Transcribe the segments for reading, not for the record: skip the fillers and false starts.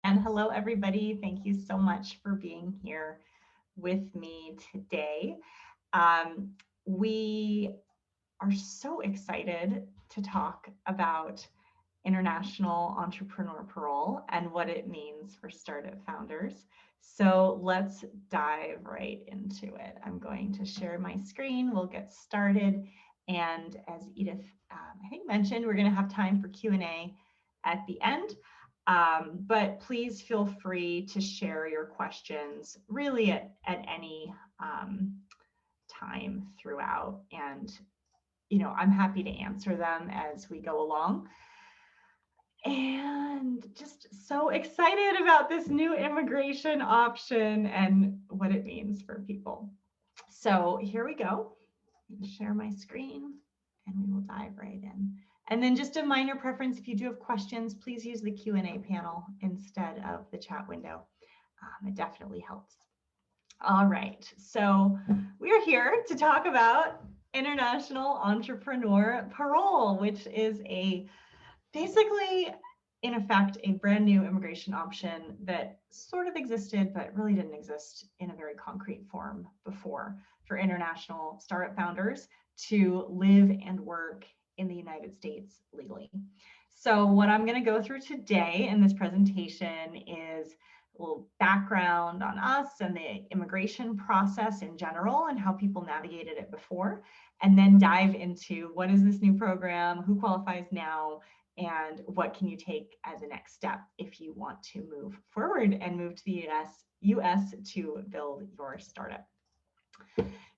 And hello, everybody. Thank you so much for being here with me today. Um, we are so excited to talk about International Entrepreneur Parole and what it means for startup founders. So let's dive right into it. I'm going to share my screen. We'll get started. And as Edith, I think, mentioned, we're going to have time for Q&A at the end. But please feel free to share your questions really at any time throughout. And, I'm happy to answer them as we go along. And just so excited about this new immigration option and what it means for people. So here we go. Share my screen and we will dive right in. And then just a minor preference, if you do have questions, please use the Q&A panel instead of the chat window. It definitely helps. All right, so we are here to talk about International Entrepreneur Parole, which is basically, in effect, a brand new immigration option that sort of existed, but really didn't exist in a very concrete form before for international startup founders to live and work in the United States legally. So what I'm going to go through today in this presentation is a little background on us and the immigration process in general and how people navigated it before, and then dive into what is this new program, who qualifies now, and what can you take as a next step if you want to move forward and move to the US to build your startup.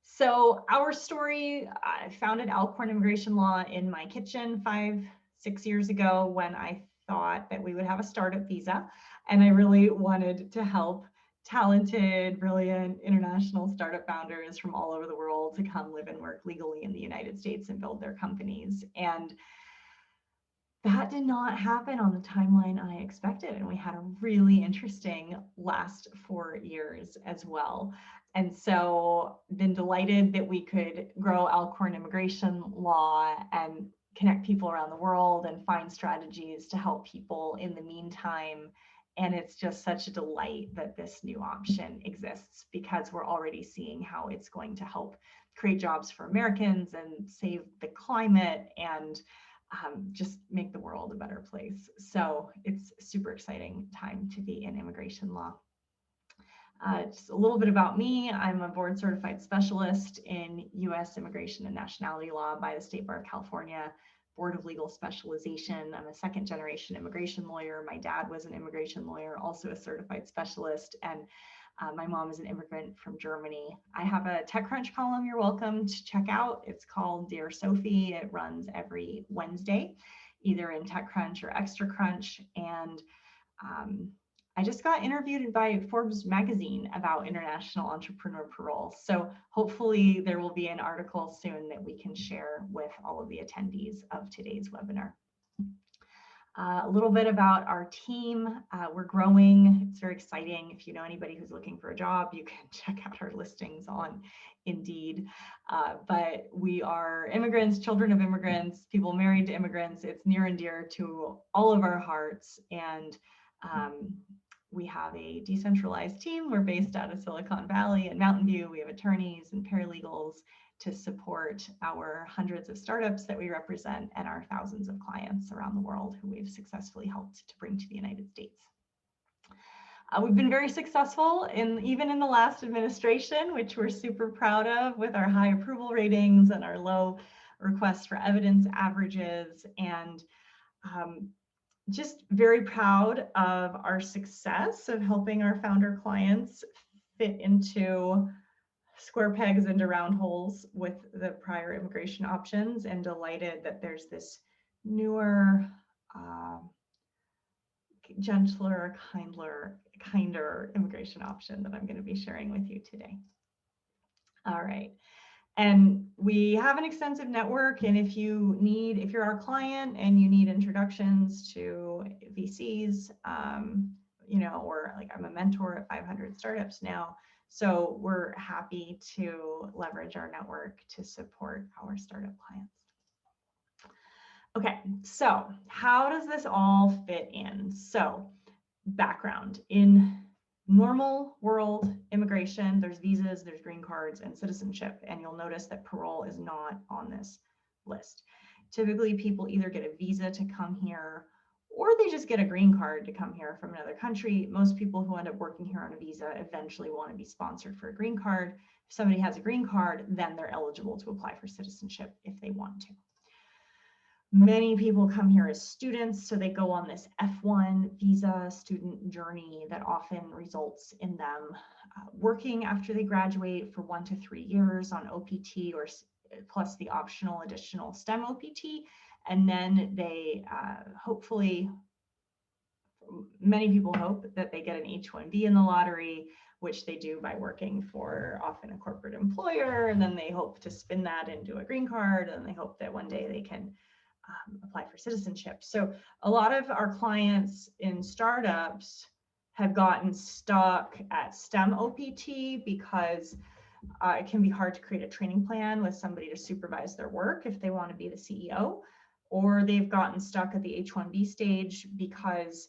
So our story, I founded Alcorn Immigration Law in my kitchen 5-6 years ago when I thought that we would have a startup visa. And I really wanted to help talented, brilliant international startup founders from all over the world to come live and work legally in the United States and build their companies. And that did not happen on the timeline I expected. And we had a really interesting last 4 years as well. And so been delighted that we could grow Alcorn Immigration Law and connect people around the world and find strategies to help people in the meantime. And it's just such a delight that this new option exists because we're already seeing how it's going to help create jobs for Americans and save the climate and just make the world a better place. So it's a super exciting time to be in immigration law. Just a little bit about me. I'm a board certified specialist in U.S. immigration and nationality law by the State Bar of California Board of Legal Specialization. I'm a second generation immigration lawyer. My dad was an immigration lawyer, also a certified specialist, and my mom is an immigrant from Germany. I have a TechCrunch column you're welcome to check out. It's called Dear Sophie. It runs every Wednesday, either in TechCrunch or ExtraCrunch. And I just got interviewed by Forbes magazine about international entrepreneur parole. So hopefully there will be an article soon that we can share with all of the attendees of today's webinar. A little bit about our team. We're growing. It's very exciting. If you know anybody who's looking for a job, you can check out our listings on Indeed. But we are immigrants, children of immigrants, people married to immigrants. It's near and dear to all of our hearts. And we have a decentralized team. We're based out of Silicon Valley and Mountain View. We have attorneys and paralegals to support our hundreds of startups that we represent and our thousands of clients around the world who we've successfully helped to bring to the United States. We've been very successful even in the last administration, which we're super proud of with our high approval ratings and our low requests for evidence averages, and just very proud of our success of helping our founder clients fit into square pegs into round holes with the prior immigration options, and delighted that there's this newer, gentler, kinder immigration option that I'm going to be sharing with you today. All right. And we have an extensive network, and if you're our client and you need introductions to VCs, or like I'm a mentor at 500 startups now, so we're happy to leverage our network to support our startup clients. Okay, so how does this all fit in? So background. In normal world immigration, there's visas, there's green cards, and citizenship. And you'll notice that parole is not on this list. Typically, people either get a visa to come here or they just get a green card to come here from another country. Most people who end up working here on a visa eventually want to be sponsored for a green card. If somebody has a green card, then they're eligible to apply for citizenship if they want to. Many people come here as students, so they go on this F1 visa student journey that often results in them working after they graduate for 1 to 3 years on OPT or plus the optional additional STEM OPT. And then they hopefully, many people hope that they get an H-1B in the lottery, which they do by working for often a corporate employer. And then they hope to spin that into a green card. And they hope that one day they can apply for citizenship. So a lot of our clients in startups have gotten stuck at STEM OPT because it can be hard to create a training plan with somebody to supervise their work if they want to be the CEO, or they've gotten stuck at the H-1B stage because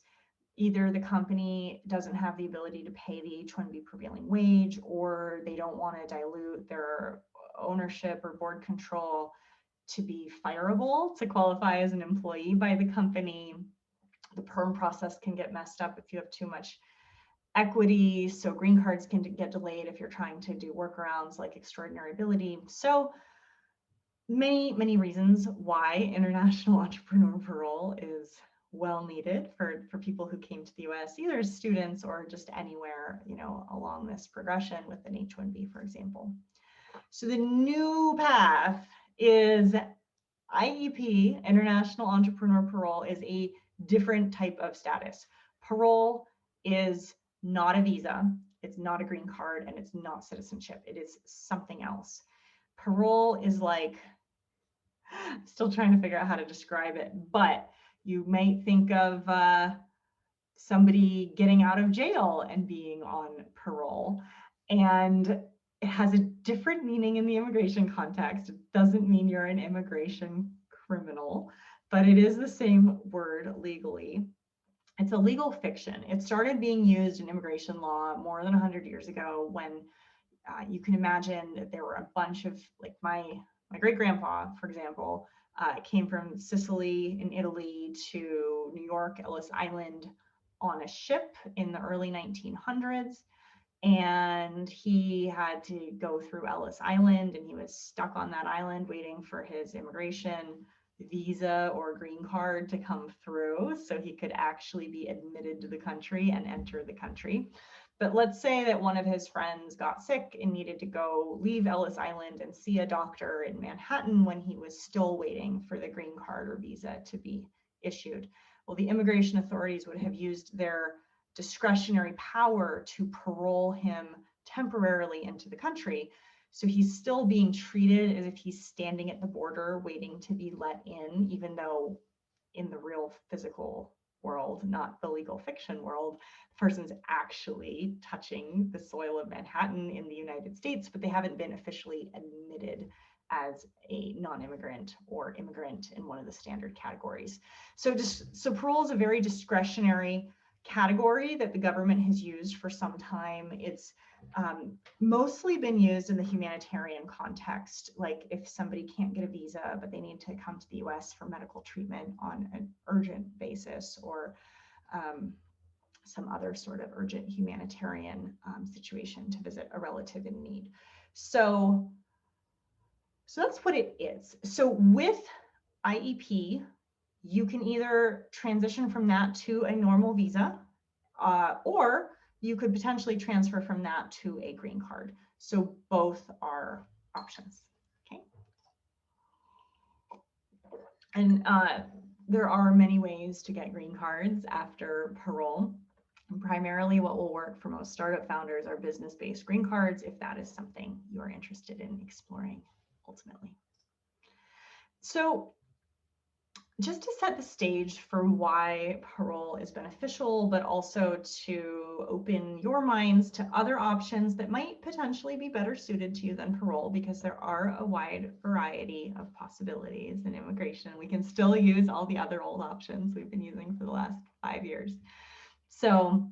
either the company doesn't have the ability to pay the H-1B prevailing wage, or they don't want to dilute their ownership or board control to be fireable to qualify as an employee by the company. The perm process can get messed up if you have too much equity. So green cards can get delayed if you're trying to do workarounds like extraordinary ability. So many reasons why international entrepreneur parole is well needed for people who came to the US, either as students or just anywhere, along this progression with an H-1B, for example. So the new path is IEP, International Entrepreneur Parole, is a different type of status. Parole is not a visa, it's not a green card, and it's not citizenship. It is something else. Parole is like, still trying to figure out how to describe it, but you might think of somebody getting out of jail and being on parole. And it has a different meaning in the immigration context. It doesn't mean you're an immigration criminal, but it is the same word legally. It's a legal fiction. It started being used in immigration law more than 100 years ago when you can imagine that there were a bunch of, like my great-grandpa, for example, came from Sicily in Italy to New York, Ellis Island on a ship in the early 1900s. And he had to go through Ellis Island, and he was stuck on that island waiting for his immigration visa or green card to come through so he could actually be admitted to the country and enter the country. But let's say that one of his friends got sick and needed to go leave Ellis Island and see a doctor in Manhattan when he was still waiting for the green card or visa to be issued. Well, the immigration authorities would have used their discretionary power to parole him temporarily into the country. So he's still being treated as if he's standing at the border waiting to be let in, even though in the real physical world, not the legal fiction world, the person's actually touching the soil of Manhattan in the United States, but they haven't been officially admitted as a non-immigrant or immigrant in one of the standard categories. So parole is a very discretionary category that the government has used for some time. It's mostly been used in the humanitarian context, like if somebody can't get a visa, but they need to come to the US for medical treatment on an urgent basis, or some other sort of urgent humanitarian situation to visit a relative in need. So that's what it is. So with IEP, you can either transition from that to a normal visa, or you could potentially transfer from that to a green card. So both are options, okay? And there are many ways to get green cards after parole. And primarily what will work for most startup founders are business-based green cards, if that is something you're interested in exploring ultimately. So just to set the stage for why parole is beneficial, but also to open your minds to other options that might potentially be better suited to you than parole, because there are a wide variety of possibilities in immigration. We can still use all the other old options we've been using for the last 5 years. So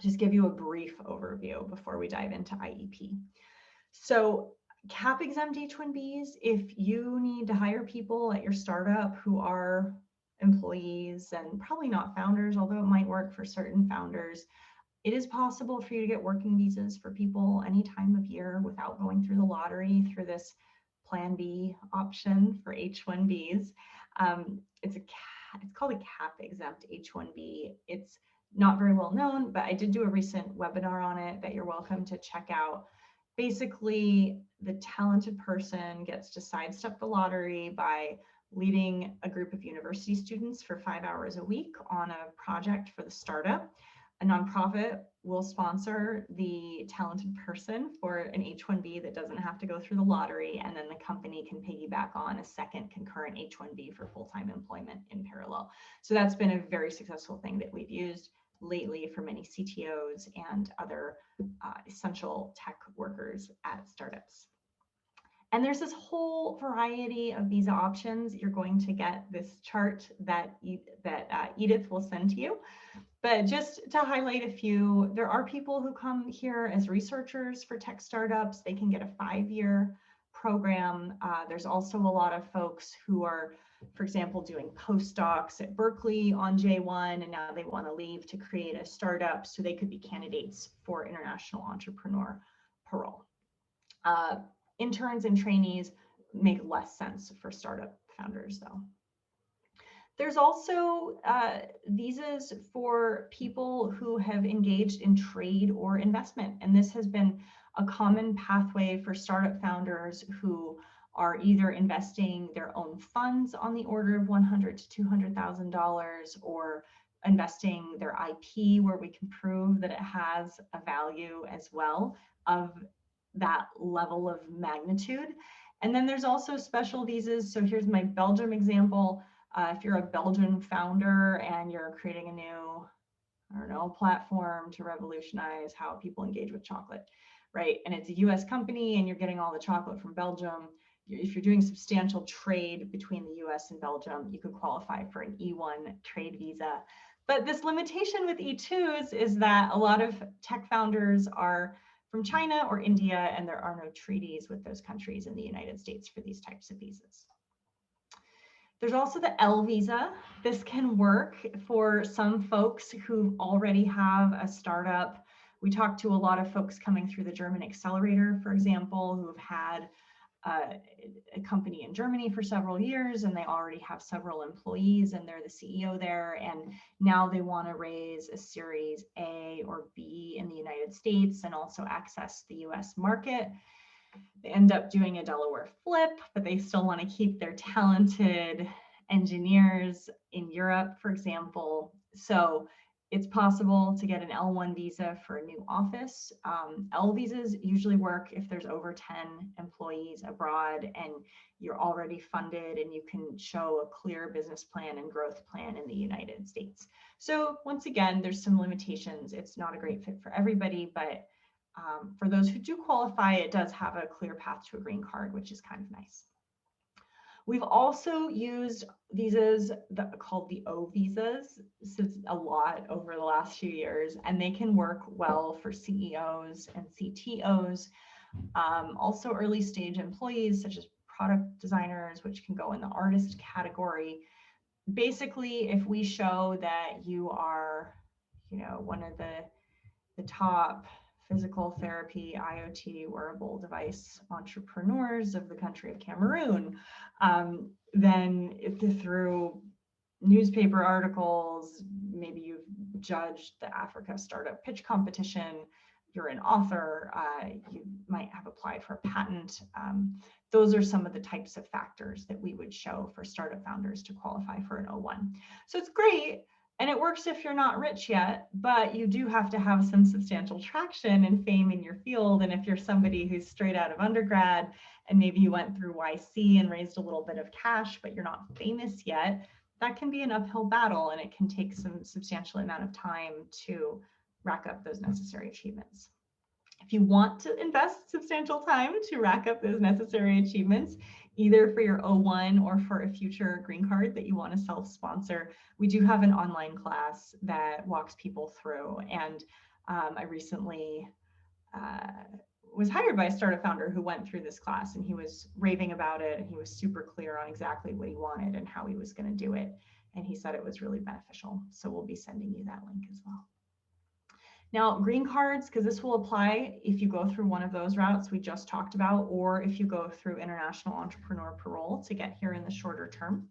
just give you a brief overview before we dive into IEP. So cap exempt H-1Bs, if you need to hire people at your startup who are employees and probably not founders, although it might work for certain founders, it is possible for you to get working visas for people any time of year without going through the lottery through this Plan B option for H-1Bs. It's called a cap exempt H-1B. It's not very well known, but I did do a recent webinar on it that you're welcome to check out. Basically, the talented person gets to sidestep the lottery by leading a group of university students for 5 hours a week on a project for the startup. A nonprofit will sponsor the talented person for an H-1B that doesn't have to go through the lottery, and then the company can piggyback on a second concurrent H-1B for full-time employment in parallel. So that's been a very successful thing that we've used lately for many CTOs and other essential tech workers at startups. And there's this whole variety of visa options. You're going to get this chart that Edith will send to you. But just to highlight a few, there are people who come here as researchers for tech startups. They can get a 5-year program. There's also a lot of folks who are, for example, doing postdocs at Berkeley on J1, and now they want to leave to create a startup, so they could be candidates for international entrepreneur parole. Interns and trainees make less sense for startup founders, though. There's also visas for people who have engaged in trade or investment. And this has been a common pathway for startup founders who are either investing their own funds on the order of $100,000 to $200,000, or investing their IP where we can prove that it has a value as well of that level of magnitude. And then there's also special visas. So here's my Belgium example. If you're a Belgian founder and you're creating a new, I don't know, platform to revolutionize how people engage with chocolate, right? And it's a US company and you're getting all the chocolate from Belgium. If you're doing substantial trade between the US and Belgium, you could qualify for an E1 trade visa. But this limitation with E2s is that a lot of tech founders are from China or India, and there are no treaties with those countries in the United States for these types of visas. There's also the L visa. This can work for some folks who already have a startup. We talked to a lot of folks coming through the German accelerator, for example, who have had a company in Germany for several years, and they already have several employees, and they're the CEO there, and now they want to raise a Series A or B in the United States and also access the US market. They end up doing a Delaware flip, but they still want to keep their talented engineers in Europe, for example. So it's possible to get an L1 visa for a new office. L visas usually work if there's over 10 employees abroad and you're already funded and you can show a clear business plan and growth plan in the United States. So once again, there's some limitations. It's not a great fit for everybody, but for those who do qualify, it does have a clear path to a green card, which is kind of nice. We've also used visas that are called the O visas a lot over the last few years, and they can work well for CEOs and CTOs, also early stage employees such as product designers, which can go in the artist category. Basically, if we show that you are, one of the top physical therapy IoT wearable device entrepreneurs of the country of Cameroon, then if through newspaper articles, maybe you've judged the Africa Startup Pitch Competition, you're an author, you might have applied for a patent. Those are some of the types of factors that we would show for startup founders to qualify for an O1. So it's great. And it works if you're not rich yet, but you do have to have some substantial traction and fame in your field. And if you're somebody who's straight out of undergrad and maybe you went through YC and raised a little bit of cash, but you're not famous yet, that can be an uphill battle and it can take some substantial amount of time to rack up those necessary achievements. If you want to invest substantial time to rack up those necessary achievements, either for your O1 or for a future green card that you want to self-sponsor. We do have an online class that walks people through. And I recently was hired by a startup founder who went through this class, and he was raving about it, and he was super clear on exactly what he wanted and how he was going to do it. And he said it was really beneficial. So we'll be sending you that link as well. Now, green cards, because this will apply if you go through one of those routes we just talked about, or if you go through International Entrepreneur Parole to get here in the shorter term.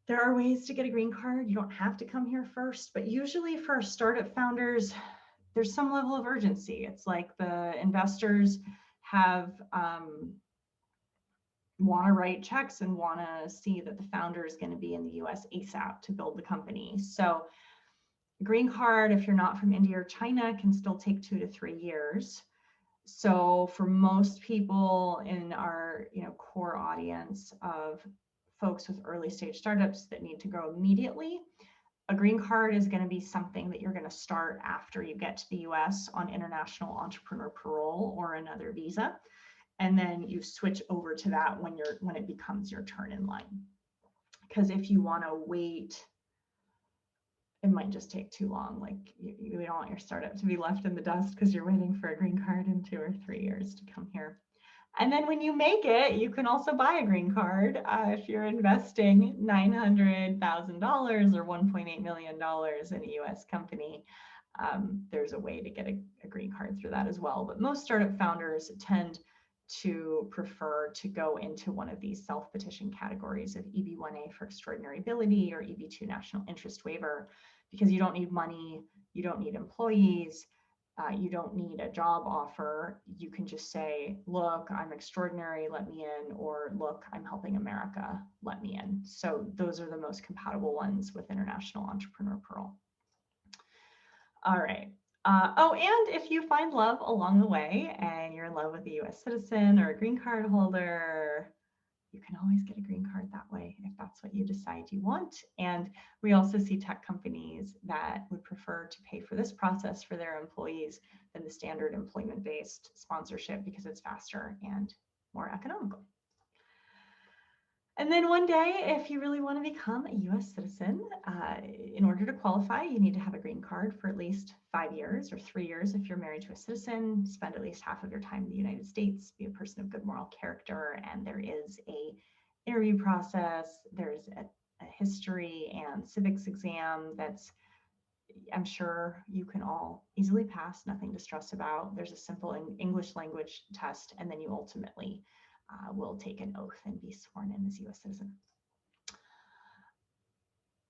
There are ways to get a green card. You don't have to come here first, but usually for startup founders, there's some level of urgency. It's like the investors have want to write checks and want to see that the founder is going to be in the US ASAP to build the company. So green card, if you're not from India or China, can still take 2 to 3 years. So for most people in our core audience of folks with early stage startups that need to grow immediately, a green card is going to be something that you're going to start after you get to the US on International Entrepreneur Parole or another visa. And then you switch over to that when it becomes your turn in line. Because if you want to wait, it might just take too long. Like you don't want your startup to be left in the dust because you're waiting for a green card in 2 or 3 years to come here. And then when you make it, you can also buy a green card if you're investing $900,000 or $1.8 million in a US company. There's a way to get a green card through that as well. But most startup founders tend to prefer to go into one of these self-petition categories of EB-1A for extraordinary ability or EB-2 national interest waiver, because you don't need money, you don't need employees, you don't need a job offer. You can just say, look, I'm extraordinary, let me in, or look, I'm helping America, let me in. So those are the most compatible ones with International Entrepreneur Parole. All right. Oh, and if you find love along the way and you're in love with a US citizen or a green card holder, you can always get a green card that way if that's what you decide you want. And we also see tech companies that would prefer to pay for this process for their employees than the standard employment-based sponsorship because it's faster and more economical. And then one day, if you really want to become a US citizen, in order to qualify, you need to have a green card for at least 5 years or 3 years if you're married to a citizen, spend at least half of your time in the United States, be a person of good moral character, and there is a interview process, there's a history and civics exam that's, I'm sure you can all easily pass, nothing to stress about. There's a simple English language test, and then you ultimately will take an oath and be sworn in as a US citizen.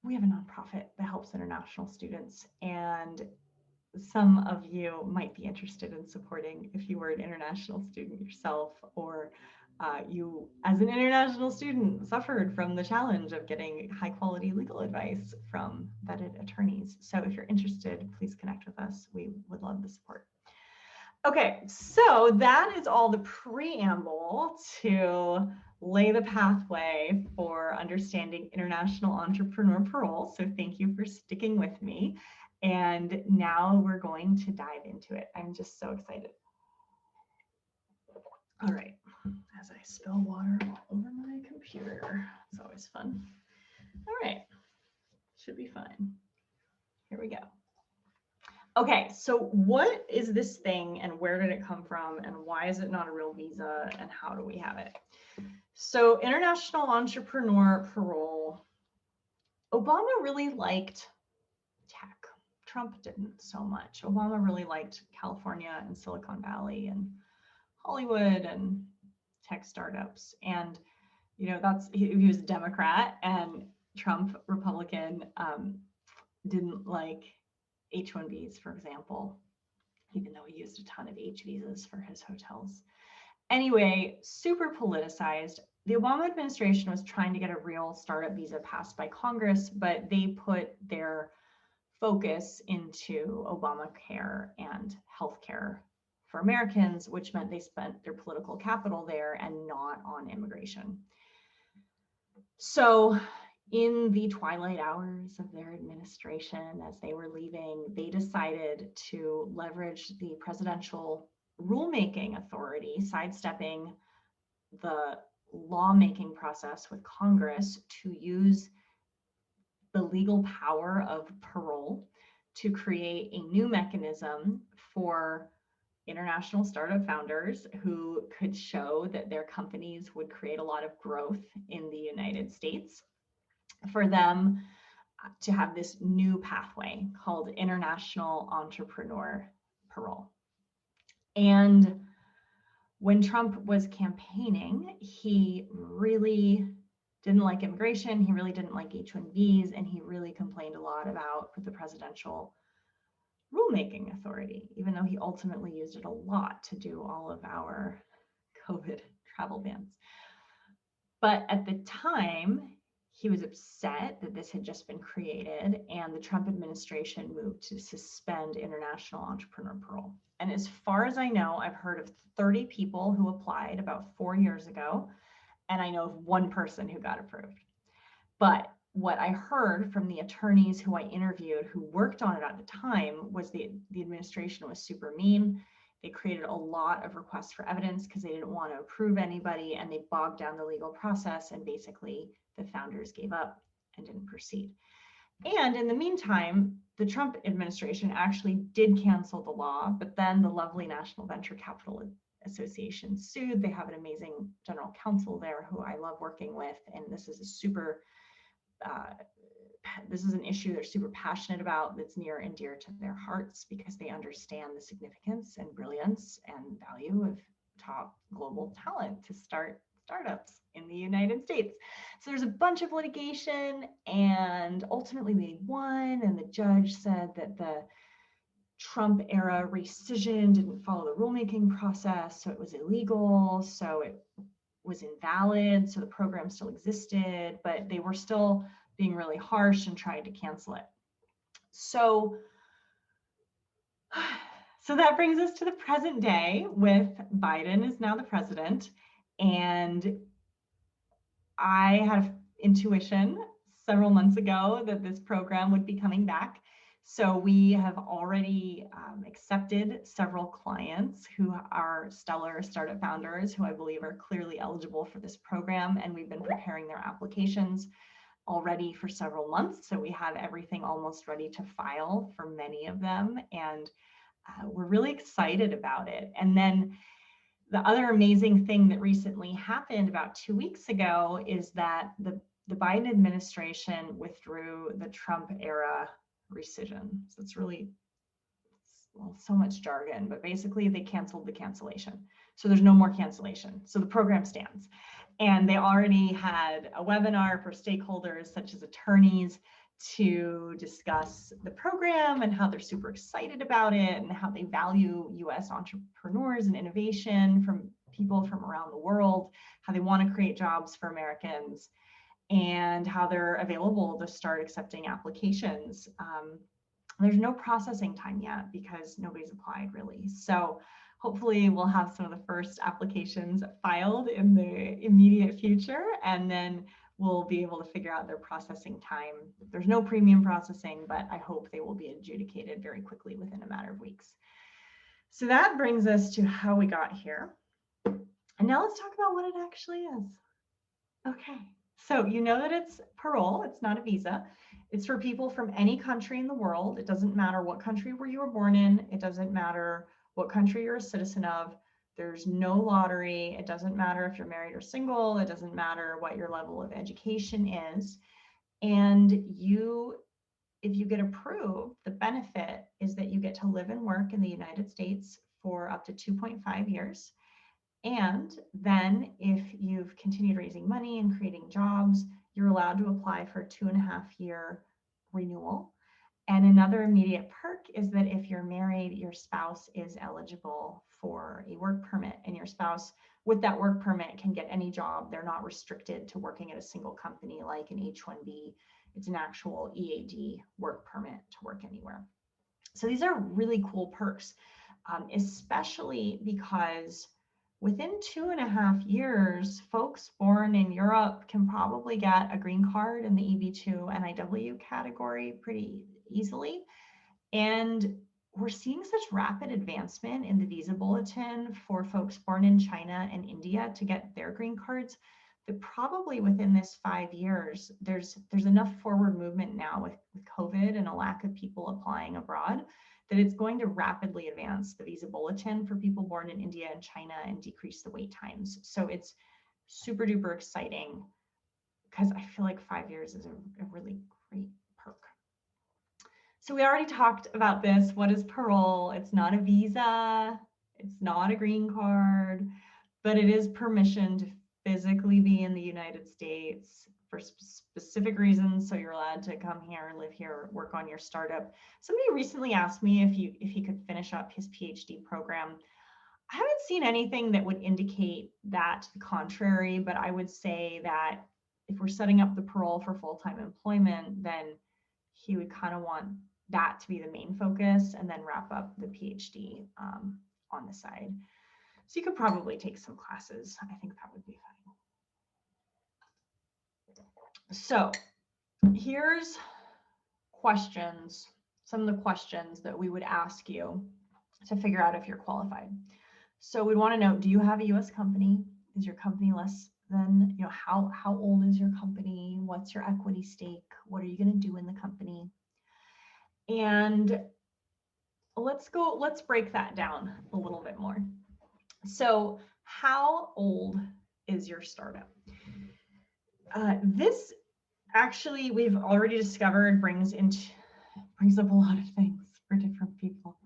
We have a nonprofit that helps international students, and some of you might be interested in supporting if you were an international student yourself, or you as an international student suffered from the challenge of getting high quality legal advice from vetted attorneys. So if you're interested, please connect with us. We would love the support. Okay, so that is all the preamble to lay the pathway for understanding International Entrepreneur Parole. So thank you for sticking with me. And now we're going to dive into it. I'm just so excited. All right, as I spill water all over my computer, it's always fun. All right, should be fine. Here we go. Okay, so what is this thing and where did it come from and why is it not a real visa and how do we have it? So International Entrepreneur Parole, Obama really liked tech. Trump didn't so much. Obama really liked California and Silicon Valley and Hollywood and tech startups. And, he was a Democrat and Trump, Republican, didn't like H-1Bs, for example, even though he used a ton of H visas for his hotels. Anyway, super politicized. The Obama administration was trying to get a real startup visa passed by Congress, but they put their focus into Obamacare and healthcare for Americans, which meant they spent their political capital there and not on immigration. So in the twilight hours of their administration, as they were leaving, they decided to leverage the presidential rulemaking authority, sidestepping the lawmaking process with Congress to use the legal power of parole to create a new mechanism for international startup founders who could show that their companies would create a lot of growth in the United States, for them to have this new pathway called International Entrepreneur Parole. And when Trump was campaigning, he really didn't like immigration, he really didn't like H-1Bs, and he really complained a lot about the presidential rulemaking authority, even though he ultimately used it a lot to do all of our COVID travel bans. But at the time, he was upset that this had just been created, and the Trump administration moved to suspend international entrepreneur parole. And as far as I know, I've heard of 30 people who applied about 4 years ago, and I know of one person who got approved. But what I heard from the attorneys who I interviewed who worked on it at the time was the administration was super mean. They created a lot of requests for evidence because they didn't want to approve anybody, and they bogged down the legal process, and basically the founders gave up and didn't proceed. And in the meantime, the Trump administration actually did cancel the law, but then the lovely National Venture Capital Association sued. They have an amazing general counsel there who I love working with, and this is a super this is an issue they're super passionate about, that's near and dear to their hearts because they understand the significance and brilliance and value of top global talent to start startups in the United States. So there's a bunch of litigation, and ultimately they won, and the judge said that the Trump era rescission didn't follow the rulemaking process, so it was illegal, so it was invalid, so the program still existed, but they were still being really harsh and tried to cancel it. So that brings us to the present day with Biden is now the president, and I had an intuition several months ago that this program would be coming back. So we have already accepted several clients who are stellar startup founders who I believe are clearly eligible for this program, and we've been preparing their applications already for several months. So we have everything almost ready to file for many of them, and we're really excited about it. And then the other amazing thing that recently happened about 2 weeks ago is that the Biden administration withdrew the Trump era rescission. So it's really, well, so much jargon, but basically they canceled the cancellation. So there's no more cancellation. So the program stands. And they already had a webinar for stakeholders such as attorneys to discuss the program and how they're super excited about it and how they value US entrepreneurs and innovation from people from around the world, how they want to create jobs for Americans, and how they're available to start accepting applications. There's no processing time yet because nobody's applied really. So hopefully we'll have some of the first applications filed in the immediate future, and then we'll be able to figure out their processing time. There's no premium processing, but I hope they will be adjudicated very quickly within a matter of weeks. So that brings us to how we got here. And now let's talk about what it actually is. Okay, so you know that it's parole, it's not a visa. It's for people from any country in the world. It doesn't matter what country where you were born in. It doesn't matter what country you're a citizen of. There's no lottery. It doesn't matter if you're married or single. It doesn't matter what your level of education is. And if you get approved, the benefit is that you get to live and work in the United States for up to 2.5 years. And then if you've continued raising money and creating jobs, you're allowed to apply for a 2.5-year renewal. And another immediate perk is that if you're married, your spouse is eligible for a work permit, and your spouse with that work permit can get any job. They're not restricted to working at a single company like an H-1B. It's an actual EAD work permit to work anywhere. So these are really cool perks, especially because within 2.5 years, folks born in Europe can probably get a green card in the EB2 NIW category pretty easily. And we're seeing such rapid advancement in the visa bulletin for folks born in China and India to get their green cards. that probably within this 5 years, there's enough forward movement now with COVID and a lack of people applying abroad that it's going to rapidly advance the visa bulletin for people born in India and China and decrease the wait times. So it's super duper exciting because I feel like 5 years is a really great perk. So we already talked about this. What is parole? It's not a visa. It's not a green card, but it is permission to physically be in the United States for specific reasons. So you're allowed to come here, live here, work on your startup. Somebody recently asked me if he could finish up his PhD program. I haven't seen anything that would indicate that to the contrary, but I would say that if we're setting up the parole for full-time employment, then he would kind of want that to be the main focus and then wrap up the PhD on the side. So you could probably take some classes. I think that would be fine. So here's questions, some of the questions that we would ask you to figure out if you're qualified. So we'd want to know, do you have a US company? Is your company less than, how old is your company? What's your equity stake? What are you going to do in the company? And let's break that down a little bit more. So how old is your startup? This actually, we've already discovered brings up a lot of things for different people.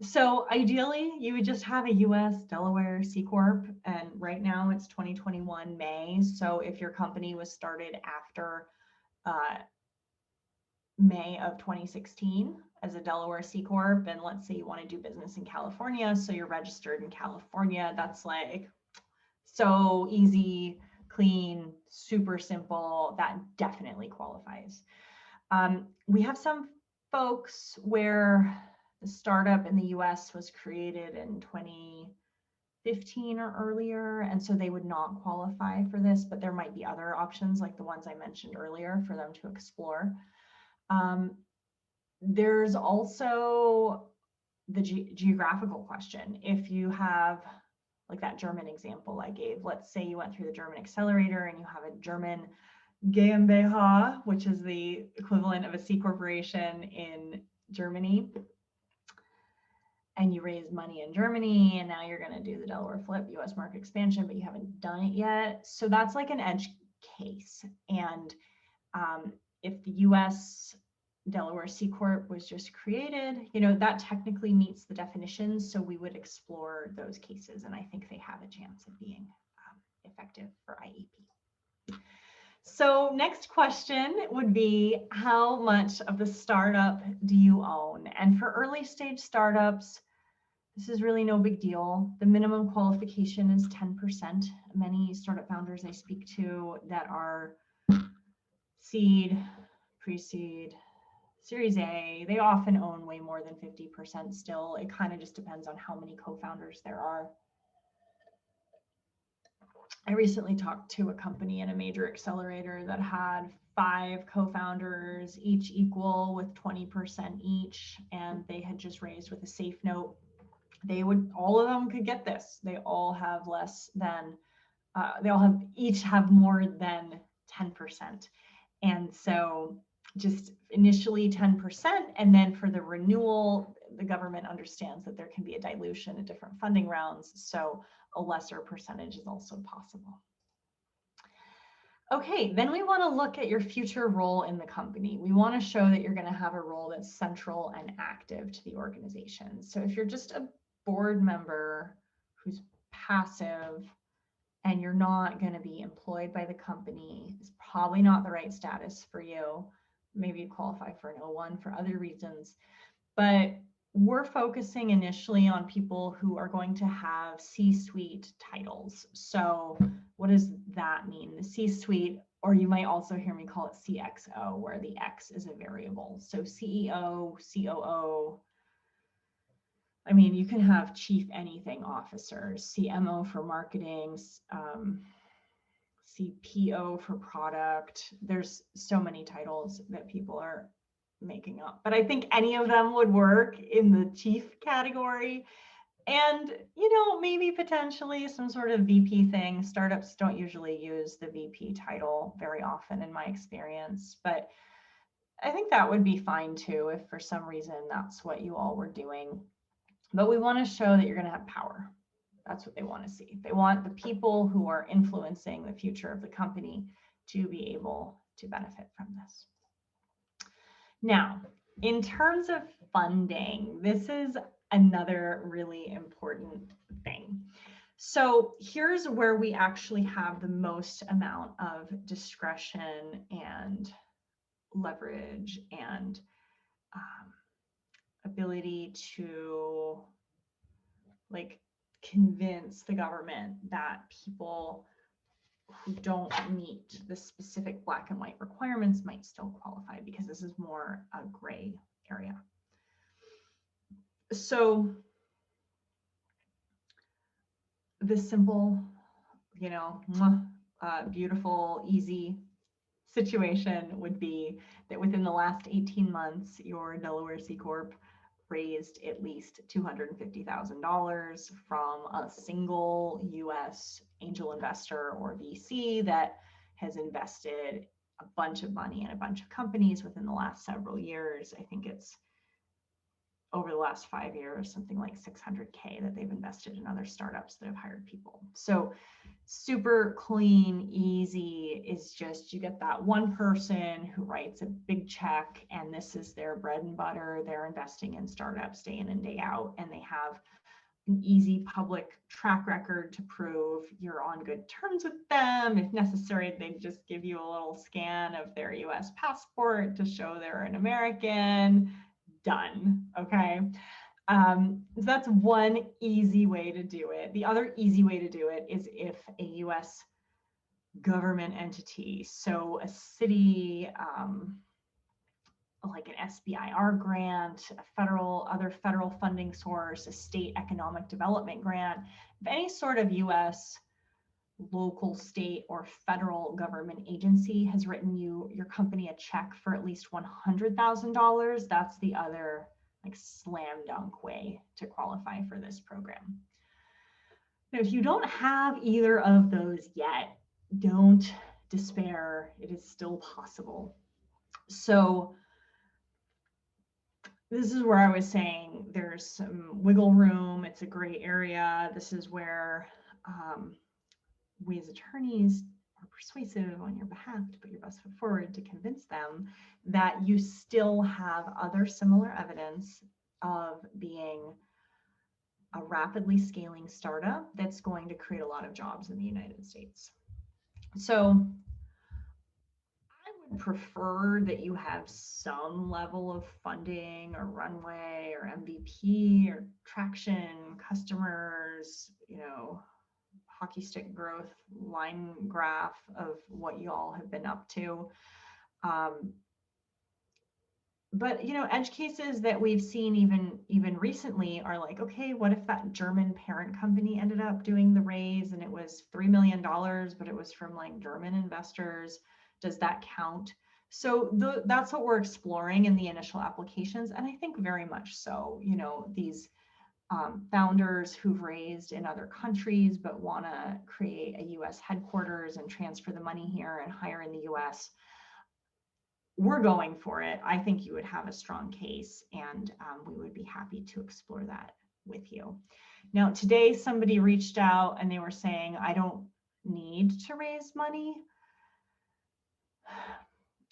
So ideally, you would just have a US, Delaware C Corp, and right now it's 2021 May. So if your company was started after May of 2016 as a Delaware C Corp, and let's say you want to do business in California, so you're registered in California, that's like so easy, clean, super simple, that definitely qualifies. We have some folks where the startup in the US was created in 2015 or earlier, and so they would not qualify for this, but there might be other options like the ones I mentioned earlier for them to explore. There's also the geographical question. If you have, like that German example I gave, let's say you went through the German accelerator and you have a German GmbH, which is the equivalent of a C corporation in Germany, and you raise money in Germany, and now you're going to do the Delaware flip, US market expansion, but you haven't done it yet. So that's like an edge case. And if the US Delaware C Corp was just created, that technically meets the definitions. So we would explore those cases, and I think they have a chance of being effective for IEP. So next question would be, how much of the startup do you own? And for early stage startups, this is really no big deal. The minimum qualification is 10%. Many startup founders I speak to that are seed, pre-seed, Series A, they often own way more than 50% still. It kind of just depends on how many co-founders there are. I recently talked to a company in a major accelerator that had 5 co-founders, each equal with 20% each, and they had just raised with a safe note. All of them could get this. They all have each have more than 10%. And so just initially 10%, and then for the renewal, the government understands that there can be a dilution at different funding rounds, so a lesser percentage is also possible. Okay, then we want to look at your future role in the company. We want to show that you're going to have a role that's central and active to the organization. So if you're just a board member who's passive and you're not going to be employed by the company, it's probably not the right status for you. Maybe you qualify for an O1 for other reasons, but we're focusing initially on people who are going to have C-suite titles. So what does that mean? The C-suite, or you might also hear me call it CXO, where the X is a variable. So CEO, COO. I mean, you can have chief anything officers, CMO for marketing, CPO for product. There's so many titles that people are making up, but I think any of them would work in the chief category. And, maybe potentially some sort of VP thing. Startups don't usually use the VP title very often in my experience, but I think that would be fine too if for some reason that's what you all were doing. But we want to show that you're going to have power. That's what they want to see. They want the people who are influencing the future of the company to be able to benefit from this. Now, in terms of funding, this is another really important thing. So here's where we actually have the most amount of discretion and leverage and ability to convince the government that people who don't meet the specific black and white requirements might still qualify, because this is more a gray area. So this simple, beautiful, easy situation would be that within the last 18 months, your Delaware C Corp raised at least $250,000 from a single US angel investor or VC that has invested a bunch of money in a bunch of companies within the last several years. I think it's over the last 5 years, something like $600K that they've invested in other startups that have hired people. So super clean, easy is just, you get that one person who writes a big check and this is their bread and butter. They're investing in startups day in and day out, and they have an easy public track record to prove you're on good terms with them. If necessary, they just give you a little scan of their US passport to show they're an American. Done. Okay. So that's one easy way to do it. The other easy way to do it is if a US government entity, so a city, like an SBIR grant, other federal funding source, a state economic development grant, if any sort of US local, state, or federal government agency has written your company a check for at least $100,000, that's the other slam dunk way to qualify for this program. Now, if you don't have either of those yet, don't despair. It is still possible. So this is where I was saying there's some wiggle room. It's a gray area. This is where we as attorneys are persuasive on your behalf to put your best foot forward to convince them that you still have other similar evidence of being a rapidly scaling startup that's going to create a lot of jobs in the United States. So I would prefer that you have some level of funding or runway or MVP or traction, customers, hockey stick growth line graph of what you all have been up to. But edge cases that we've seen even recently are like, okay, what if that German parent company ended up doing the raise and it was $3 million, but it was from German investors? Does that count? So that's what we're exploring in the initial applications, and I think very much so. These founders who've raised in other countries but want to create a US headquarters and transfer the money here and hire in the US, we're going for it. I think you would have a strong case, and we would be happy to explore that with you. Now, today somebody reached out and they were saying, I don't need to raise money.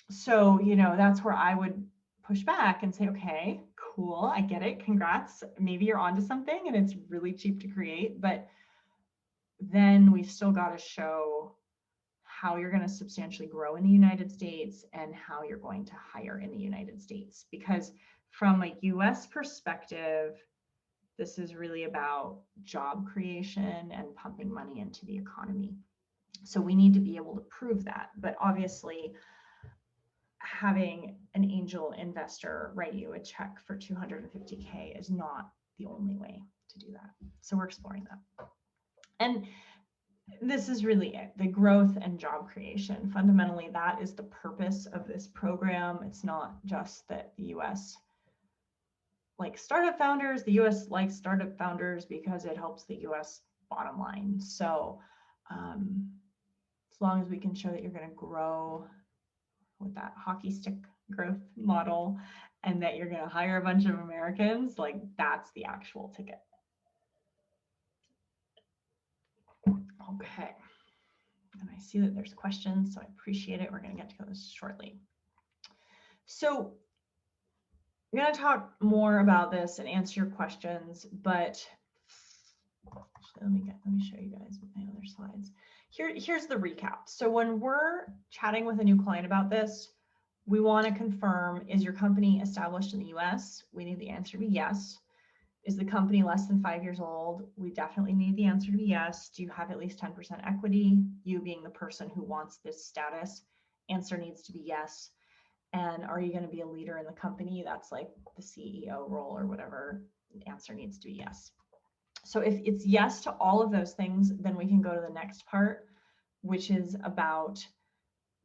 So, that's where I would push back and say, okay, cool, I get it, congrats. Maybe you're onto something and it's really cheap to create, but then we've still got to show how you're going to substantially grow in the United States and how you're going to hire in the United States. Because from a US perspective, this is really about job creation and pumping money into the economy. So we need to be able to prove that. But obviously, having an angel investor write you a check for $250K is not the only way to do that. So we're exploring that. And this is really it, the growth and job creation. Fundamentally, that is the purpose of this program. It's not just that the US like startup founders. The US likes startup founders because it helps the US bottom line. So as long as we can show that you're going to grow with that hockey stick growth model and that you're going to hire a bunch of Americans, like that's the actual ticket. Okay. And I see that there's questions, so I appreciate it. We're going to get to those shortly. So I'm going to talk more about this and answer your questions, but let me show you guys my other slides. Here's the recap. So when we're chatting with a new client about this, we want to confirm, is your company established in the US? We need the answer to be yes. Is the company less than 5 years old? We definitely need the answer to be yes. Do you have at least 10% equity? You being the person who wants this status, answer needs to be yes. And are you going to be a leader in the company? That's like the CEO role or whatever. The answer needs to be yes. So if it's yes to all of those things, then we can go to the next part, which is about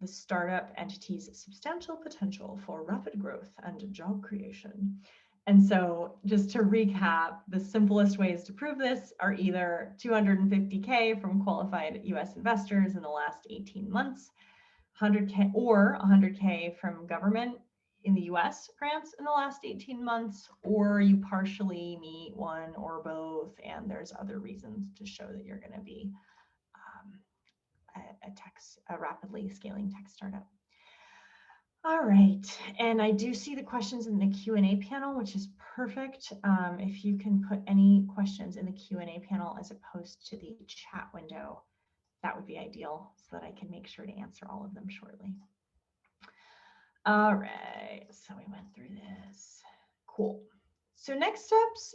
the startup entity's substantial potential for rapid growth and job creation. And so just to recap, the simplest ways to prove this are either 250K from qualified US investors in the last 18 months, 100K or 100K from government in the US grants in the last 18 months, or you partially meet one or both, and there's other reasons to show that you're going to be a rapidly scaling tech startup. All right, and I do see the questions in the Q&A panel, which is perfect. If you can put any questions in the Q&A panel as opposed to the chat window, that would be ideal so that I can make sure to answer all of them shortly. All right, so we went through this. Cool. So next steps,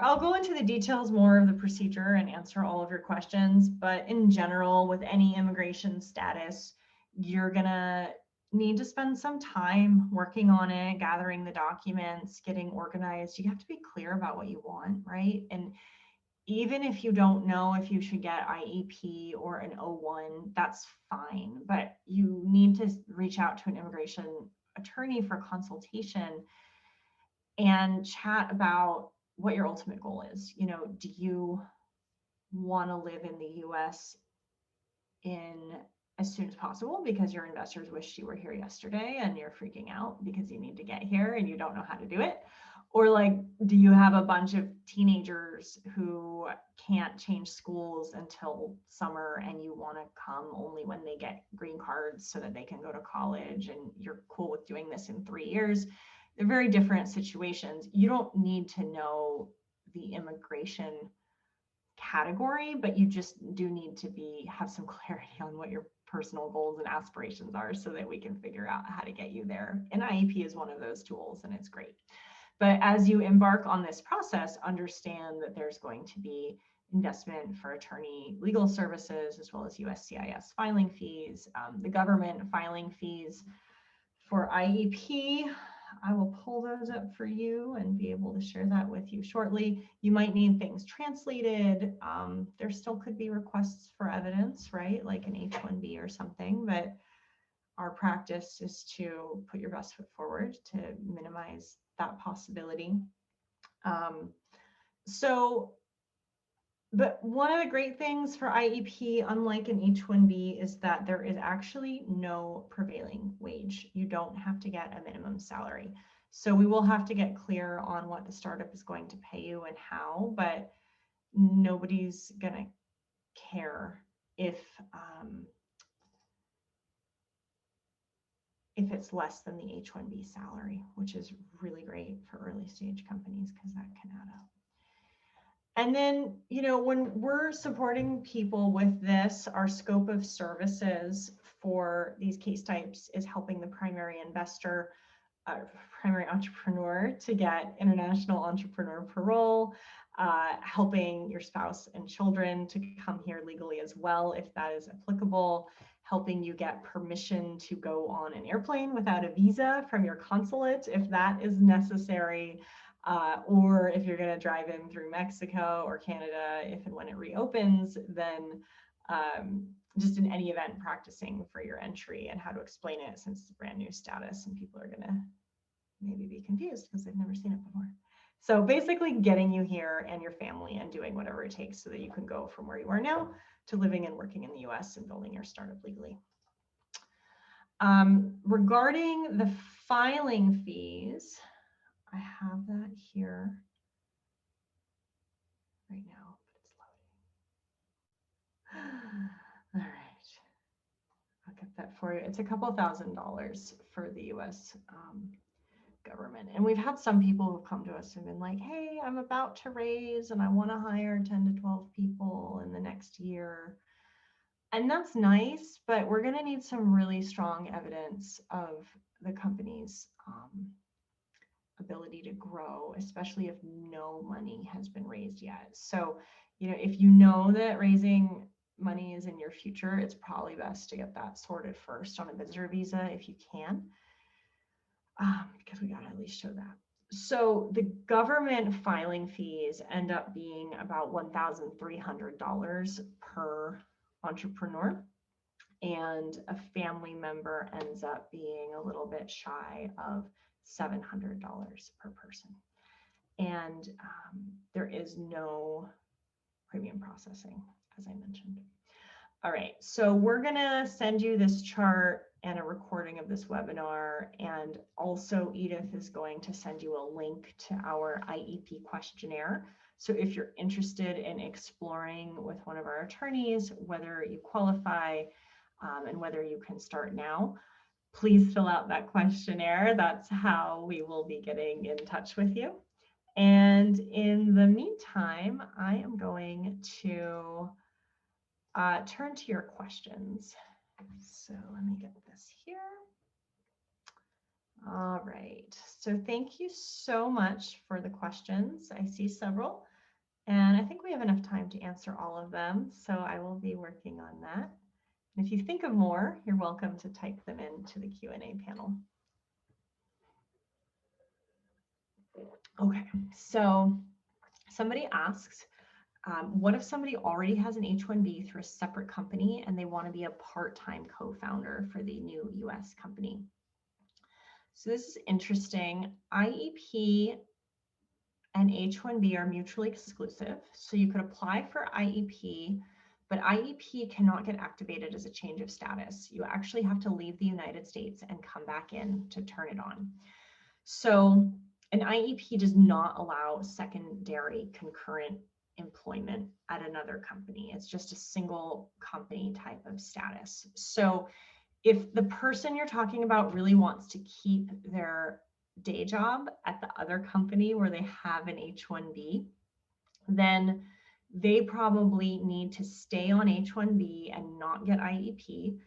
I'll go into the details more of the procedure and answer all of your questions, but in general, with any immigration status, you're gonna need to spend some time working on it, gathering the documents, getting organized. You have to be clear about what you want, right? And even if you don't know if you should get IEP or an O1, that's fine, but you need to reach out to an immigration attorney for consultation and chat about what your ultimate goal is. Do you want to live in the US as soon as possible because your investors wished you were here yesterday and you're freaking out because you need to get here and you don't know how to do it? Or like, do you have a bunch of teenagers who can't change schools until summer and you want to come only when they get green cards so that they can go to college and you're cool with doing this in 3 years? They're very different situations. You don't need to know the immigration category, but you just do need to have some clarity on what your personal goals and aspirations are so that we can figure out how to get you there. And IEP is one of those tools, and it's great. But as you embark on this process, understand that there's going to be investment for attorney legal services, as well as USCIS filing fees, the government filing fees for IEP. I will pull those up for you and be able to share that with you shortly. You might need things translated. There still could be requests for evidence, right? Like an H-1B or something, but our practice is to put your best foot forward to minimize that possibility. But one of the great things for IEP, unlike an H-1B, is that there is actually no prevailing wage. You don't have to get a minimum salary. So we will have to get clear on what the startup is going to pay you and how, but nobody's gonna care if it's less than the H-1B salary, which is really great for early stage companies because that can add up. And then, when we're supporting people with this, our scope of services for these case types is helping the primary investor, primary entrepreneur to get international entrepreneur parole, helping your spouse and children to come here legally as well, if that is applicable, helping you get permission to go on an airplane without a visa from your consulate, if that is necessary. Or if you're going to drive in through Mexico or Canada, if and when it reopens, then just in any event, practicing for your entry and how to explain it since it's a brand new status and people are going to maybe be confused because they've never seen it before. So basically getting you here and your family and doing whatever it takes so that you can go from where you are now to living and working in the US and building your startup legally. Regarding the filing fees, I have that here right now, but it's loading. All right, I'll get that for you. It's a couple $1,000s for the US government. And we've had some people who've come to us and been like, hey, I'm about to raise and I want to hire 10 to 12 people in the next year. And that's nice, but we're going to need some really strong evidence of the company's ability to grow, especially if no money has been raised yet. So, if you know that raising money is in your future, it's probably best to get that sorted first on a visitor visa if you can. Because we got to at least show that. So the government filing fees end up being about $1,300 per entrepreneur, and a family member ends up being a little bit shy of $700 per person. And there is no premium processing, as I mentioned. All right, so we're gonna send you this chart and a recording of this webinar, and also Edith is going to send you a link to our IEP questionnaire. So if you're interested in exploring with one of our attorneys whether you qualify and whether you can start now, please fill out that questionnaire. That's how we will be getting in touch with you. And in the meantime, I am going to turn to your questions. So let me get this here. All right, so thank you so much for the questions. I see several, and I think we have enough time to answer all of them, so I will be working on that. And if you think of more, you're welcome to type them into the Q&A panel. Okay, so somebody asks, what if somebody already has an H-1B through a separate company and they want to be a part-time co-founder for the new US company? So this is interesting. IEP and H-1B are mutually exclusive. So you could apply for IEP, but IEP cannot get activated as a change of status. You actually have to leave the United States and come back in to turn it on. So an IEP does not allow secondary concurrent employment at another company. It's just a single company type of status. So if the person you're talking about really wants to keep their day job at the other company where they have an H-1B, then they probably need to stay on H-1B and not get IEP.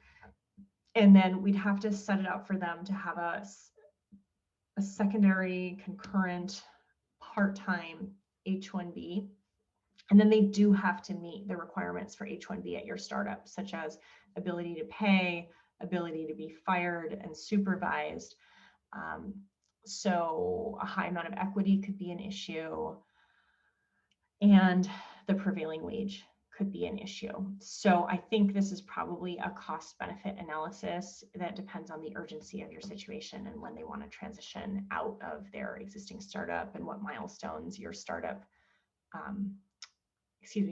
And then we'd have to set it up for them to have a secondary concurrent part-time H-1B. And then they do have to meet the requirements for H-1B at your startup, such as ability to pay, ability to be fired and supervised. So a high amount of equity could be an issue, and the prevailing wage could be an issue. So I think this is probably a cost-benefit analysis that depends on the urgency of your situation and when they want to transition out of their existing startup and what milestones your startup,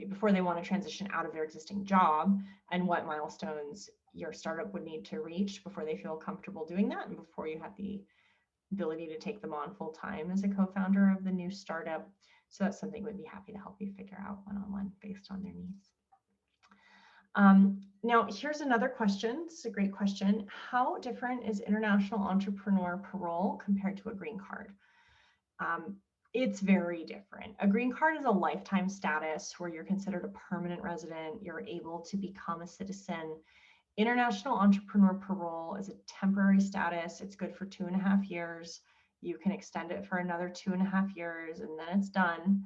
before they want to transition out of their existing job and what milestones your startup would need to reach before they feel comfortable doing that and before you have the ability to take them on full time as a co-founder of the new startup. So that's something we'd be happy to help you figure out one-on-one based on their needs. Now, here's another question. This is a great question. How different is international entrepreneur parole compared to a green card? It's very different. A green card is a lifetime status where you're considered a permanent resident. You're able to become a citizen. International entrepreneur parole is a temporary status. It's good for 2.5 years. You can extend it for another 2.5 years and then it's done.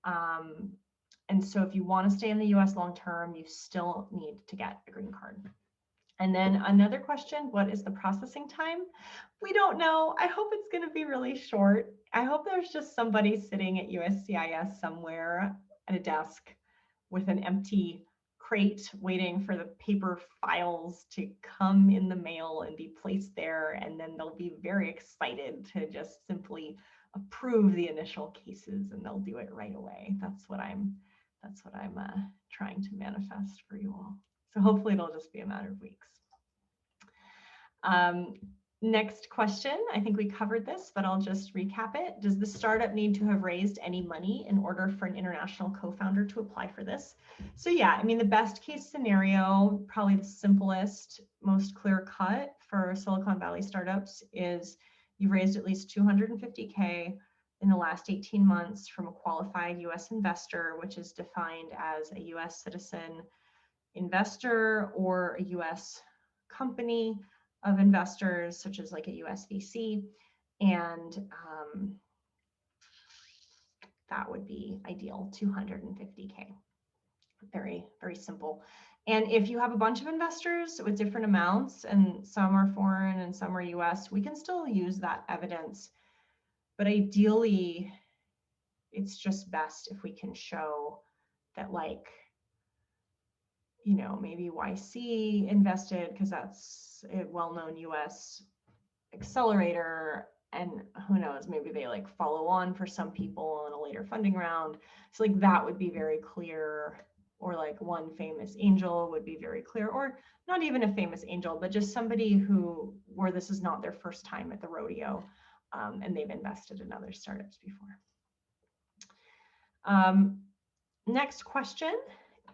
And so if you want to stay in the US long term, you still need to get a green card. And then another question, what is the processing time? We don't know. I hope it's going to be really short. I hope there's just somebody sitting at USCIS somewhere at a desk with an empty crate waiting for the paper files to come in the mail and be placed there, and then they'll be very excited to just simply approve the initial cases, and they'll do it right away. That's what I'm trying to manifest for you all. So hopefully it'll just be a matter of weeks. Next question, I think we covered this, but I'll just recap it. Does the startup need to have raised any money in order for an international co-founder to apply for this? So yeah, I mean, the best case scenario, probably the simplest, most clear cut for Silicon Valley startups is you've raised at least 250K in the last 18 months from a qualified US investor, which is defined as a US citizen investor or a US company of investors, such as like a US VC, and that would be ideal, 250K. Very, very simple. And if you have a bunch of investors with different amounts, and some are foreign and some are US, we can still use that evidence. But ideally, it's just best if we can show that, like, you know, maybe YC invested because that's a well-known US accelerator, and who knows, maybe they like follow on for some people in a later funding round. So like that would be very clear, or like one famous angel would be very clear, or not even a famous angel, but just somebody where this is not their first time at the rodeo, and they've invested in other startups before. Next question,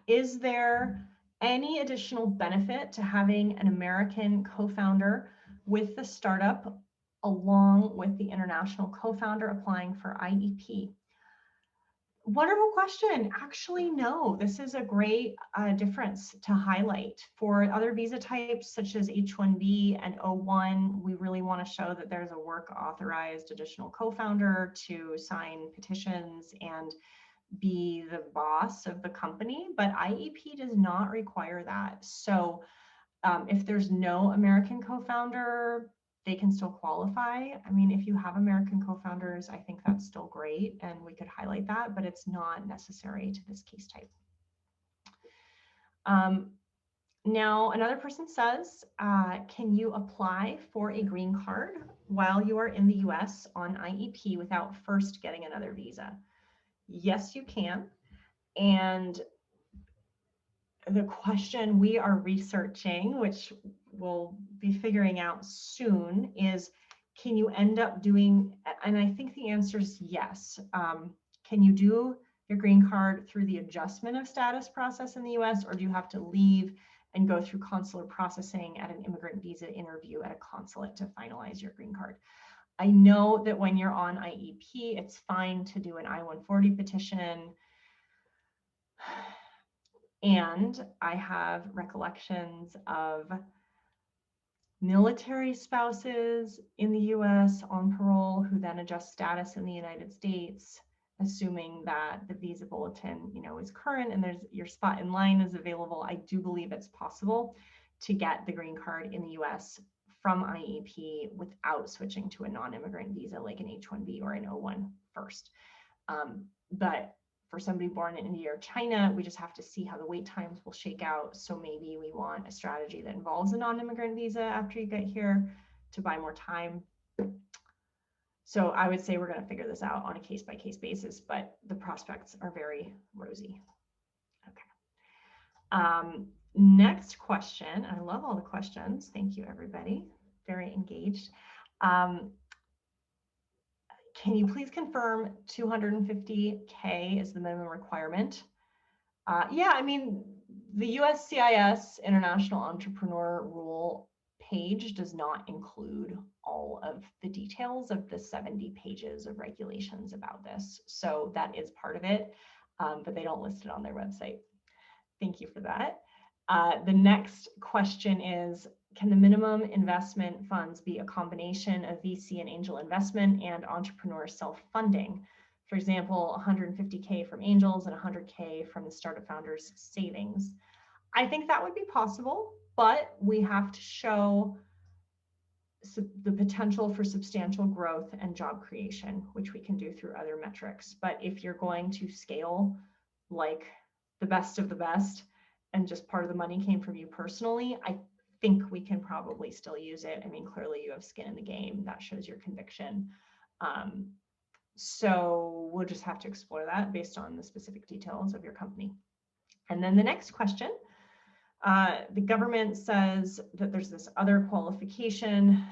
is there any additional benefit to having an American co-founder with the startup along with the international co-founder applying for IEP? Wonderful question. Actually, no, this is a great difference to highlight. For other visa types such as H-1B and O-1, we really want to show that there's a work authorized additional co-founder to sign petitions and be the boss of the company, but IEP does not require that. So if there's no American co-founder, they can still qualify. I mean, if you have American co-founders, I think that's still great, and we could highlight that, but it's not necessary to this case type. Now, another person says, can you apply for a green card while you are in the US on IEP without first getting another visa? Yes, you can. And the question we are researching, which we'll be figuring out soon, is can you end up doing, and I think the answer is yes. Can you do your green card through the adjustment of status process in the US, or do you have to leave and go through consular processing at an immigrant visa interview at a consulate to finalize your green card? I know that when you're on IEP, it's fine to do an I-140 petition. And I have recollections of military spouses in the US on parole who then adjust status in the United States, assuming that the visa bulletin, you know, is current and there's your spot in line is available. I do believe it's possible to get the green card in the US from IEP without switching to a non-immigrant visa like an H-1B or an O-1 first. But for somebody born in India or China, we just have to see how the wait times will shake out. So maybe we want a strategy that involves a non-immigrant visa after you get here to buy more time. So I would say we're going to figure this out on a case-by-case basis, but the prospects are very rosy. Okay. Next question. I love all the questions. Thank you, everybody. Very engaged. Can you please confirm 250K is the minimum requirement? Yeah, I mean, the USCIS International Entrepreneur Rule page does not include all of the details of the 70 pages of regulations about this. So that is part of it, but they don't list it on their website. Thank you for that. The next question is, can the minimum investment funds be a combination of VC and angel investment and entrepreneur self-funding? For example, 150K from angels and 100K from the startup founders' savings. I think that would be possible, but we have to show the potential for substantial growth and job creation, which we can do through other metrics. But if you're going to scale like the best of the best and just part of the money came from you personally, I think we can probably still use it. I mean, clearly you have skin in the game. That shows your conviction. So we'll just have to explore that based on the specific details of your company. And then the next question, the government says that there's this other qualification,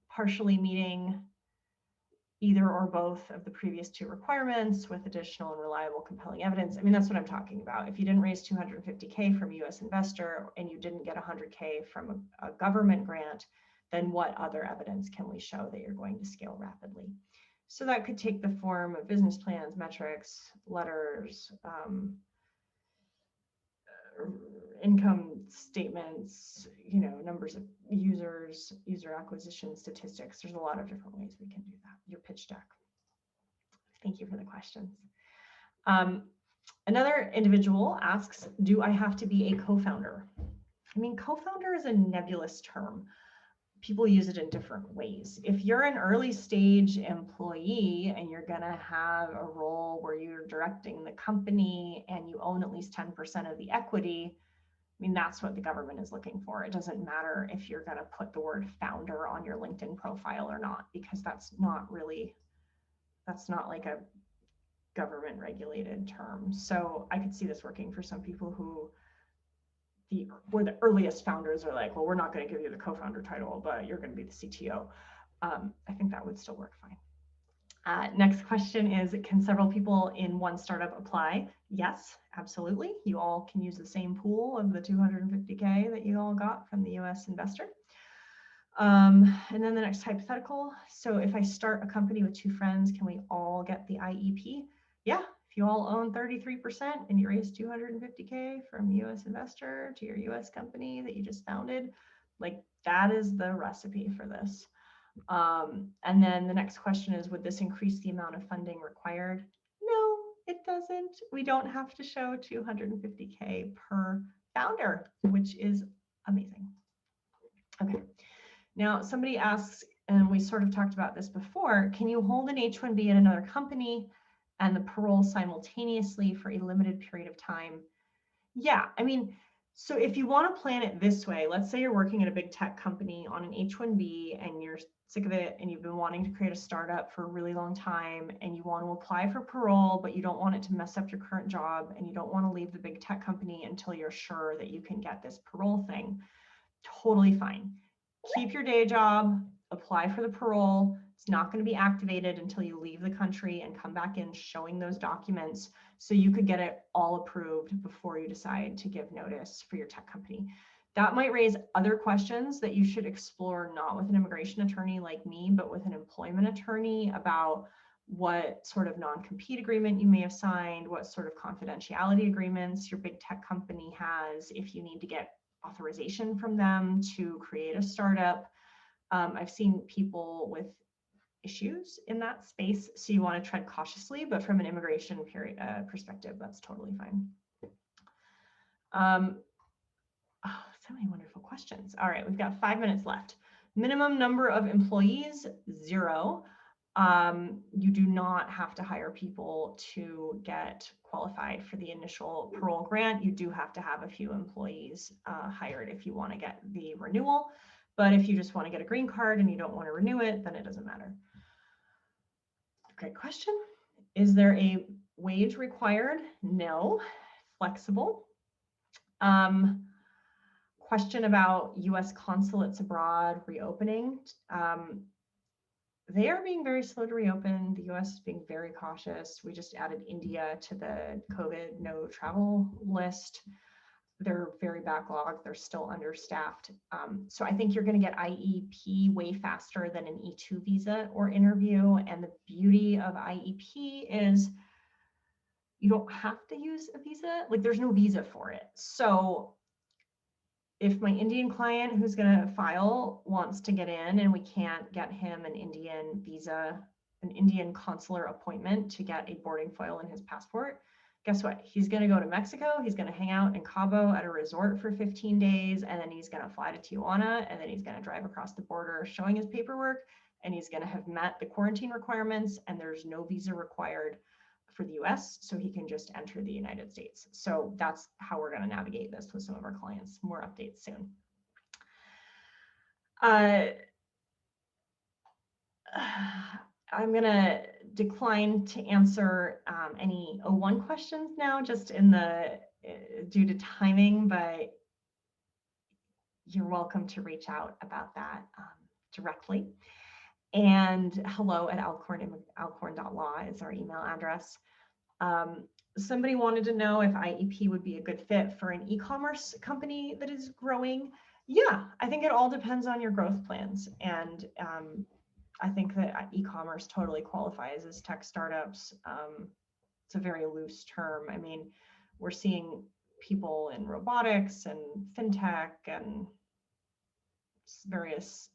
partially meeting either or both of the previous two requirements with additional and reliable compelling evidence. I mean, that's what I'm talking about. If you didn't raise 250K from a US investor and you didn't get 100K from a government grant, then what other evidence can we show that you're going to scale rapidly? So that could take the form of business plans, metrics, letters, income statements, you know, numbers of users, user acquisition statistics. There's a lot of different ways we can do that. Your pitch deck. Thank you for the questions. Another individual asks, do I have to be a co-founder? I mean, co-founder is a nebulous term. People use it in different ways. If you're an early stage employee and you're gonna have a role where you're directing the company and you own at least 10% of the equity, I mean, that's what the government is looking for. It doesn't matter if you're gonna put the word founder on your LinkedIn profile or not, because that's not like a government regulated term. So I could see this working for some people who were the earliest founders are like, well, we're not going to give you the co-founder title, but you're going to be the CTO. I think that would still work fine. Next question is, can several people in one startup apply? Yes, absolutely. You all can use the same pool of the 250K that you all got from the US investor. And then the next hypothetical. So if I start a company with two friends, can we all get the IEP? Yeah. If you all own 33% and you raise 250K from US investor to your US company that you just founded, like that is the recipe for this. And then the next question is, would this increase the amount of funding required? No, it doesn't. We don't have to show 250K per founder, which is amazing. Okay. Now somebody asks, and we sort of talked about this before, can you hold an H-1B at another company and the parole simultaneously for a limited period of time? Yeah, I mean, so if you want to plan it this way, let's say you're working at a big tech company on an H-1B and you're sick of it and you've been wanting to create a startup for a really long time and you want to apply for parole, but you don't want it to mess up your current job and you don't want to leave the big tech company until you're sure that you can get this parole thing. Totally fine. Keep your day job, apply for the parole. It's not going to be activated until you leave the country and come back in showing those documents, so you could get it all approved before you decide to give notice for your tech company. That might raise other questions that you should explore, not with an immigration attorney like me, but with an employment attorney, about what sort of non-compete agreement you may have signed, what sort of confidentiality agreements your big tech company has, if you need to get authorization from them to create a startup. I've seen people with issues in that space, so you want to tread cautiously, but from an immigration perspective, that's totally fine. Oh, so many wonderful questions. All right, we've got 5 minutes left. Minimum number of employees, 0. You do not have to hire people to get qualified for the initial parole grant. You do have to have a few employees hired if you want to get the renewal. But if you just want to get a green card and you don't want to renew it, then it doesn't matter. Great question. Is there a wage required? No. Flexible. Question about US consulates abroad reopening. They are being very slow to reopen. The US is being very cautious. We just added India to the COVID no travel list. They're very backlogged. They're still understaffed. So I think you're going to get IEP way faster than an E2 visa or interview. And the beauty of IEP is you don't have to use a visa. Like, there's no visa for it. So if my Indian client who's going to file wants to get in and we can't get him an Indian visa, an Indian consular appointment to get a boarding foil in his passport, guess what? He's going to go to Mexico. He's going to hang out in Cabo at a resort for 15 days. And then he's going to fly to Tijuana. And then he's going to drive across the border showing his paperwork. And he's going to have met the quarantine requirements. And there's no visa required for the US, so he can just enter the United States. So that's how we're going to navigate this with some of our clients. More updates soon. I'm going to decline to answer any O1 questions now, just in the due to timing, but you're welcome to reach out about that directly. And hello@alcorn.law is our email address. Somebody wanted to know if IEP would be a good fit for an e-commerce company that is growing. Yeah, I think it all depends on your growth plans. And I think that e-commerce totally qualifies as tech startups. It's a very loose term. I mean, we're seeing people in robotics and fintech and various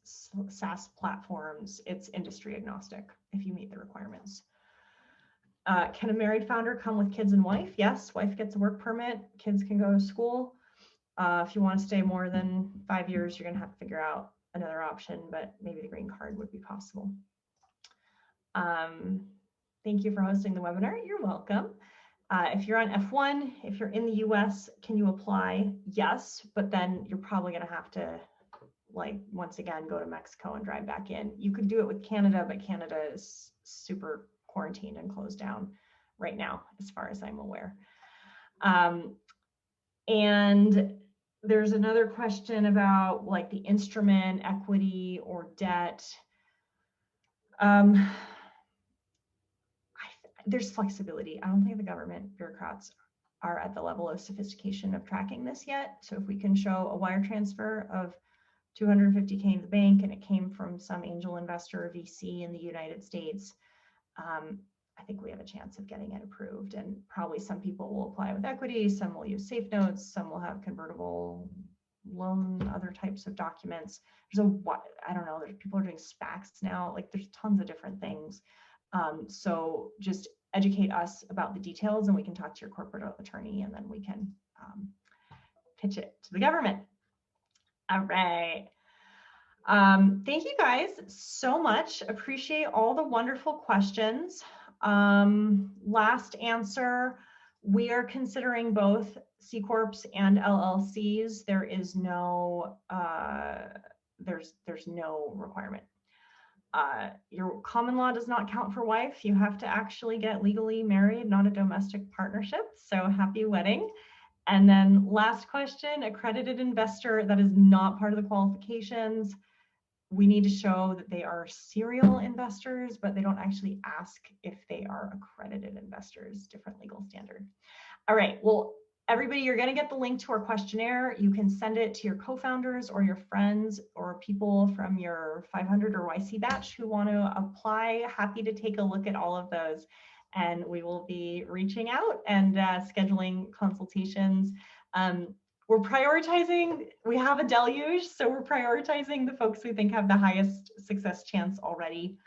SaaS platforms. It's industry agnostic if you meet the requirements. Can a married founder come with kids and wife? Yes, wife gets a work permit, kids can go to school. If you want to stay more than 5 years, you're going to have to figure out another option, but maybe the green card would be possible. Thank you for hosting the webinar. You're welcome. If you're on F1, if you're in the US, can you apply? Yes, but then you're probably going to have to, like, once again, go to Mexico and drive back in. You could do it with Canada, but Canada is super quarantined and closed down right now, as far as I'm aware. And there's another question about like the instrument, equity or debt. There's flexibility. I don't think the government bureaucrats are at the level of sophistication of tracking this yet. So if we can show a wire transfer of $250K in the bank and it came from some angel investor or VC in the United States, I think we have a chance of getting it approved. And probably some people will apply with equity, some will use safe notes, some will have convertible loan, other types of documents. There's I don't know, there's people are doing SPACs now, like there's tons of different things. So just educate us about the details and we can talk to your corporate attorney and then we can pitch it to the government. All right. Thank you guys so much. Appreciate all the wonderful questions. Last answer, we are considering both C Corps and LLCs. There is no, there's no requirement. Your common law does not count for wife. You have to actually get legally married, not a domestic partnership. So happy wedding. And then last question, accredited investor, that is not part of the qualifications. We need to show that they are serial investors, but they don't actually ask if they are accredited investors, different legal standard. All right, well, everybody, you're gonna get the link to our questionnaire. You can send it to your co-founders or your friends or people from your 500 or YC batch who wanna apply. Happy to take a look at all of those. And we will be reaching out and scheduling consultations. We're prioritizing, we have a deluge, so we're prioritizing the folks we think have the highest success chance already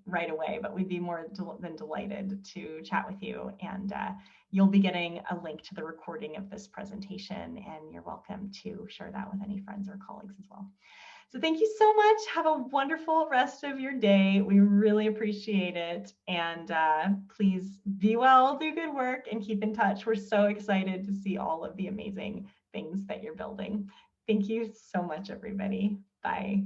right away, but we'd be more than delighted to chat with you. And you'll be getting a link to the recording of this presentation, and you're welcome to share that with any friends or colleagues as well. So thank you so much. Have a wonderful rest of your day. We really appreciate it. And please be well, do good work, and keep in touch. We're so excited to see all of the amazing things that you're building. Thank you so much, everybody. Bye.